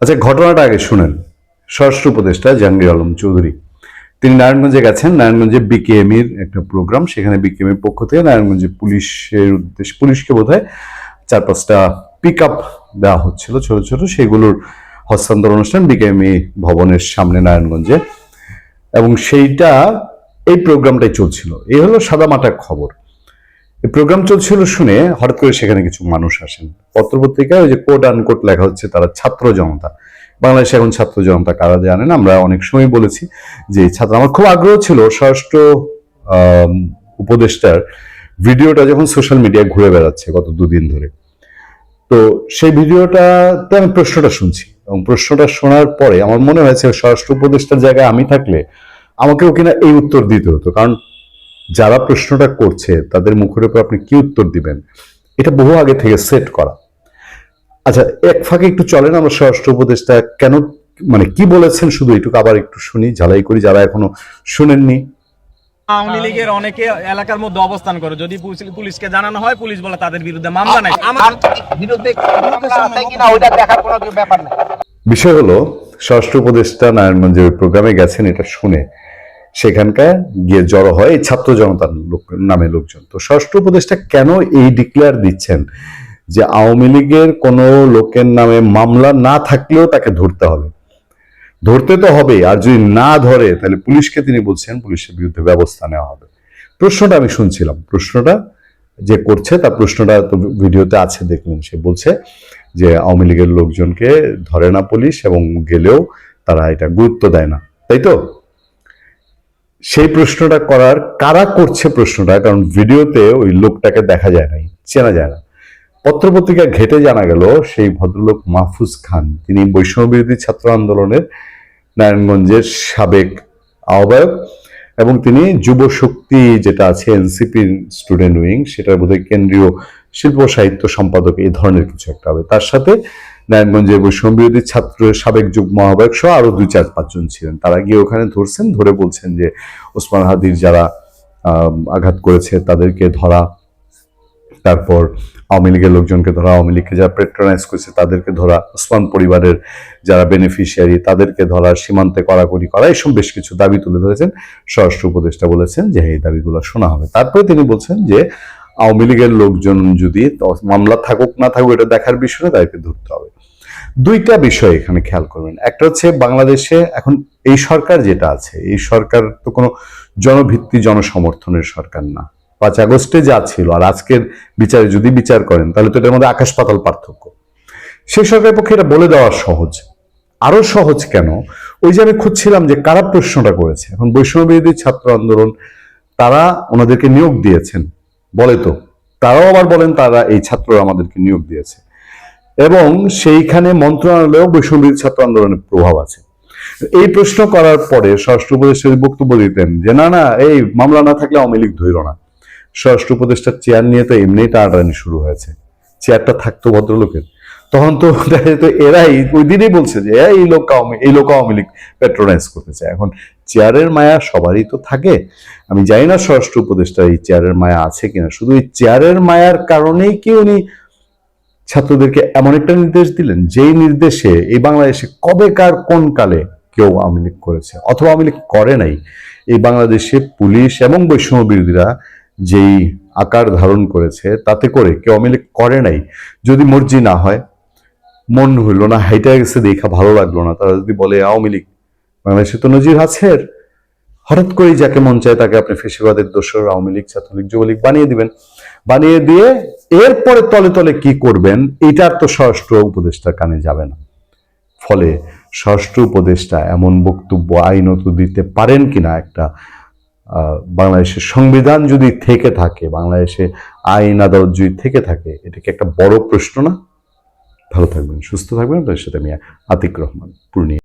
আচ্ছা, ঘটনাটা আগে শুনেন। স্বরাষ্ট্র উপদেষ্টা জাহাঙ্গীর আলম চৌধুরী তিনি নারায়ণগঞ্জে গেছেন। নারায়ণগঞ্জে বিকেএমির একটা প্রোগ্রাম, সেখানে বিকেএমির পক্ষ থেকে নারায়ণগঞ্জে পুলিশের উদ্দেশ্যে পুলিশকে বোধহয় 4-5টা পিক আপ দেওয়া হচ্ছিল ছোট ছোট, সেগুলোর হস্তান্তর অনুষ্ঠান বিকেএমই ভবনের সামনে নারায়ণগঞ্জে, এবং সেইটা এই প্রোগ্রামটাই চলছিল। এই হলো সাদামাটা খবর। এই প্রোগ্রাম চলছিল শুনে হঠাৎ করে সেখানে কিছু মানুষ আসেন। পত্রপত্রিকায় ওই যে কোট আনকোট লেখা হচ্ছে তারা ছাত্র জনতা। বাংলাদেশে এখন ছাত্র জনতা কারা জানেন, আমরা অনেক সময় বলেছি যে ছাত্র। আমার খুব আগ্রহ ছিল স্বরাষ্ট্র উপদেষ্টার ভিডিওটা যখন সোশ্যাল মিডিয়ায় ঘুরে বেড়াচ্ছে গত দুদিন ধরে, তো সেই ভিডিওটাতে আমি প্রশ্নটা শুনছি, এবং প্রশ্নটা শোনার পরে আমার মনে হয়েছে স্বরাষ্ট্র উপদেষ্টার জায়গায় আমি থাকলে আমাকেও কিনা এই উত্তর দিতে হতো। কারণ যারা প্রশ্নটা করছে তাদের মুখের উপর আপনি কি উত্তর দিবেন, এটা বহু আগে থেকে সেট করা। আচ্ছা, এক ফাঁকে একটু চলেন আমরা স্বরাষ্ট্র উপদেষ্টা কেন মানে কি বলেছেন শুধু এটুকু আবার একটু শুনি, ঝালাই করি যারা এখনো শুনেননি। আওয়ামী লীগের অনেকে এলাকার মধ্যে অবস্থান করে, যদি পুলিশকে জানানো হয় পুলিশ বলে তাদের বিরুদ্ধে মামলা নাই। আমার বিরুদ্ধে কিনা ওইটা দেখার কোনো ব্যাপার না। বিষয় হলো স্বরাষ্ট্র উপদেষ্টা নারায়ণগঞ্জের প্রোগ্রামে গেছেন, এটা শুনে সেখানকার গিয়ে জড়ো হয় এই ছাত্র জনতার নামে লোকজন। তো স্বরাষ্ট্র উপদেষ্টা কেন এই ডিক্লেয়ার দিচ্ছেন যে আওয়ামী লীগের কোন লোকের নামে মামলা না থাকলেও তাকে ধরতে হবে, ধরতে তো হবে, আর যদি না ধরে তাহলে পুলিশকে তিনি বলছেন পুলিশের বিরুদ্ধে ব্যবস্থা নেওয়া হবে। প্রশ্নটা আমি শুনছিলাম, প্রশ্নটা যে করছে তার প্রশ্নটা তো ভিডিওতে আছে, দেখলেন। সে বলছে যে আওয়ামী লীগের লোকজনকে ধরে না পুলিশ, এবং গেলেও তারা এটা গুরুত্ব দেয় না, তাই তো? সেই প্রশ্নটা করার কারা করছে প্রশ্নটা, কারণ ভিডিওতে ওই লোকটাকে দেখা যায় নাই, চেনা যায় না। পত্রপত্রিকা ঘেটে জানা গেল সেই ভদ্রলোক মাহফুজ খান, তিনি বৈষম্য বিরোধী ছাত্র আন্দোলনের নারায়ণগঞ্জের সাবেক আহ্বায়ক, এবং তিনি যুব শক্তি যেটা আছে এনসিপি স্টুডেন্ট উইং, সেটার বোধহয় কেন্দ্রীয় শিল্প সাহিত্য সম্পাদক, এই ধরনের কিছু একটা হবে। তার সাথে নারায়ণগঞ্জের বৈষম্য বিরোধী ছাত্র সাবেক যুগ্ম আহ্বায়ক সহ আরো 2-4-5 জন ছিলেন। তারা গিয়ে ওখানে ধরছেন, ধরে বলছেন যে ওসমান হাদির যারা আঘাত করেছে তাদেরকে ধরা, তারপর আওয়ামী লীগের লোকজনকে ধরা, আওয়ামী লীগকে যারা পেট্রোনাইজ করেছে তাদেরকে ধরা, ওসমান পরিবারের যারা বেনিফিশিয়ারি তাদেরকে ধরা, সীমান্তে কড়াকড়ি করা, এইসব বেশ কিছু দাবি তুলে ধরেছেন। স্বরাষ্ট্র উপদেষ্টা বলেছেন যে এই দাবিগুলো শোনা হবে। তারপরে তিনি বলছেন যে আওয়ামী লীগের লোকজন যদি মামলা থাকুক না থাকুক এটা দেখার বিষয়ে তাদেরকে ধরতে হবে। দুইটা বিষয় এখানে খেয়াল করবেন। একটা হচ্ছে বাংলাদেশে এখন এই সরকার যেটা আছে, এই সরকার তো কোনো জনভিত্তি জনসমর্থনের সরকার না। 5 আগস্টে যা ছিল আর আজকের বিচারে যদি বিচার করেন তাহলে তো এটার মধ্যে আকাশ পাতাল পার্থক্য। সেই সরকারের পক্ষে এটা বলে দেওয়া সহজ। আরো সহজ কেন, ওই যে আমি খুঁজছিলাম যে কারা প্রশ্নটা করেছে। এখন বৈষম্য বিরোধী ছাত্র আন্দোলন তারা ওনাদেরকে নিয়োগ দিয়েছেন বলে, তো তারাও আবার বলেন তারা এই ছাত্ররা আমাদেরকে নিয়োগ দিয়েছে, এবং সেইখানে মন্ত্রণালয়েও বৈষম্য বিরোধী ছাত্র আন্দোলনের প্রভাব আছে। এই প্রশ্ন করার পরে স্বরাষ্ট্র উপদেষ্টা বক্তব্য দিতেন যে না না, এই মামলা না থাকলে আওয়ামী লীগ ধরো না। স্বরাষ্ট্র উপদেষ্টার চেয়ার নিয়ে তো এমনিই টানাটানি শুরু হয়েছে, চেয়ারটা থাকতো ভদ্রলোকের। তখন তো দেখা যেত এরাই ওই দিনই বলছে যে এই লোক আওয়ামী লীগ পেট্রোনাইজ করতে চায়। এখন চেয়ারের মায়া সবারই তো থাকে। আমি জানি না স্বরাষ্ট্র উপদেষ্টা এই চেয়ারের মায়া আছে কিনা, শুধু এই চেয়ারের মায়ার কারণেই কি উনি ছাত্রদেরকে এমন একটা নির্দেশ দিলেন যেই নির্দেশে এই বাংলাদেশে কবেকার কোন কালে কেউ আওয়ামী লীগ করেছে অথবা আওয়ামী লীগ করে নাই। এই বাংলাদেশে পুলিশ এবং বৈষম্য বিরোধীরা যেই আকার ধারণ করেছে তাতে করে কেউ আওয়ামী লীগ করে নাই। যদি মর্জি না হয়, মন হইল না, হাইটা গেছে দেখা ভালো লাগলো না, তারা যদি বলে আওয়ামী লীগ, বাংলাদেশে তো নজির আছে, হঠাৎ করে যাকে মন চায় তাকে আপনি ফেসিবাদের দোসর আওয়ামী লীগ ছাত্রলীগ যুবলীগ বানিয়ে দিবেন। বানিয়ে দিয়ে এরপরে তলে তলে কি করবেন এটার তো স্বরাষ্ট্র উপদেষ্টার কানে যাবে না। ফলে স্বরাষ্ট্র উপদেষ্টা এমন বক্তব্য আইনত দিতে পারেন কিনা, একটা বাংলাদেশের সংবিধান যদি থেকে থাকে, বাংলাদেশে আইন আদালত যদি থেকে থাকে, এটা কি একটা বড় প্রশ্ন না? ভালো থাকবেন, সুস্থ থাকবেন। আপনার সাথে আমি আতিক রহমান, পূর্ণিয়া।